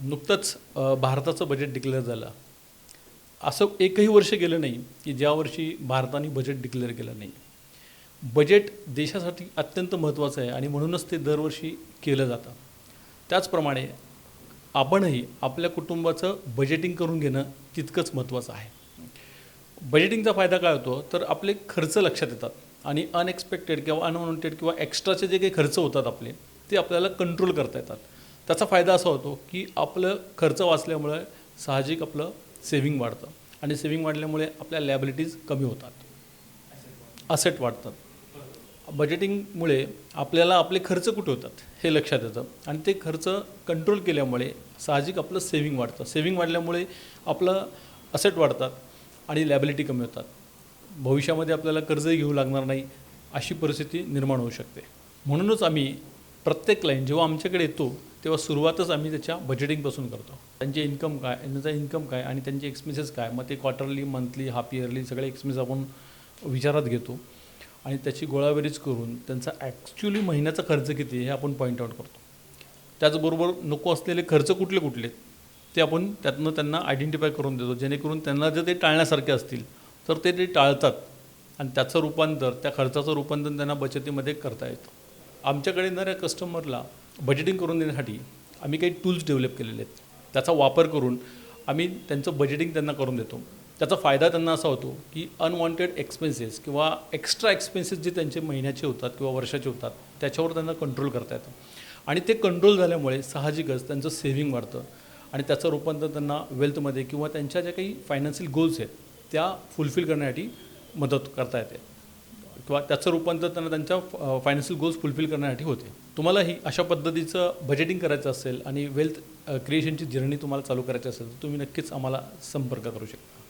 नुकतंच भारताचं budget declare झालं. असं एकही वर्ष गेलं नाही की ज्या वर्षी भारताने बजेट डिक्लेअर केलं नाही. बजेट देशासाठी अत्यंत महत्त्वाचं आहे आणि म्हणूनच ते दरवर्षी केलं जातं. त्याचप्रमाणे आपणही आपल्या कुटुंबाचं बजेटिंग करून घेणं तितकंच महत्त्वाचं आहे. बजेटिंगचा फायदा काय होतो तर आपले खर्च लक्षात येतात आणि अनएक्सपेक्टेड किंवा अनवॉन्टेड किंवा एक्स्ट्राचे जे काही खर्च होतात आपले ते आपल्याला कंट्रोल करता येतात. त्याचा फायदा असा होतो की आपलं खर्च वाचल्यामुळे साहजिक आपलं सेव्हिंग वाढतं आणि सेव्हिंग वाढल्यामुळे आपल्या लॅबिलिटीज कमी होतात, असेट वाढतात. बजेटिंगमुळे आपल्याला आपले खर्च कुठे होतात हे लक्षात येतं आणि ते खर्च कंट्रोल केल्यामुळे साहजिक आपलं सेव्हिंग वाढतं. सेव्हिंग वाढल्यामुळे आपलं असेट वाढतात आणि लॅबिलिटी कमी होतात. भविष्यामध्ये आपल्याला कर्जही घेऊ लागणार नाही अशी परिस्थिती निर्माण होऊ शकते. म्हणूनच आम्ही प्रत्येक क्लायंट जेव्हा आमच्याकडे येतो तेव्हा सुरुवातच आम्ही त्याच्या बजेटिंगपासून करतो. त्यांचे इन्कम काय, त्यांचा इन्कम काय आणि त्यांचे एक्सपेन्सेस काय, मग ते क्वार्टरली, मंथली, हाफ इयरली सगळे एक्सपेन्स आपण विचारात घेतो आणि त्याची गोळाबेरीज करून त्यांचा ॲक्च्युली महिन्याचा खर्च किती हे आपण पॉईंट आऊट करतो. त्याचबरोबर नको असलेले खर्च कुठले कुठले ते आपण त्यातनं त्यांना आयडेंटिफाय करून देतो, जेणेकरून त्यांना जर ते टाळण्यासारखे असतील तर ते टाळतात आणि त्याचं रूपांतर, त्या खर्चाचं रूपांतर त्यांना बचतीमध्ये करता येतं. आमच्याकडे येणाऱ्या कस्टमरला बजेटिंग करून देण्यासाठी आम्ही काही टूल्स डेव्हलप केलेले आहेत. त्याचा वापर करून आम्ही त्यांचं बजेटिंग त्यांना करून देतो. त्याचा फायदा त्यांना असा होतो की अनवॉन्टेड एक्सपेन्सेस किंवा एक्स्ट्रा एक्सपेन्सेस जे त्यांचे महिन्याचे होतात किंवा वर्षाचे होतात त्याच्यावर त्यांना कंट्रोल करता येतं आणि ते कंट्रोल झाल्यामुळे साहजिकच त्यांचं सेव्हिंग वाढतं आणि त्याचं रूपांतर त्यांना वेल्थमध्ये किंवा त्यांच्या ज्या काही फायनान्शियल गोल्स आहेत त्या फुलफिल करण्यासाठी मदत करता येते किंवा त्याचं रूपांतर त्यांना त्यांच्या फायनान्शियल गोल्स फुलफिल करण्यासाठी होते. तुम्हालाही अशा पद्धतीचं बजेटिंग करायचं असेल आणि वेल्थ क्रिएशनची जर्नी तुम्हाला चालू करायची असेल तर तुम्ही नक्कीच आम्हाला संपर्क करू शकता.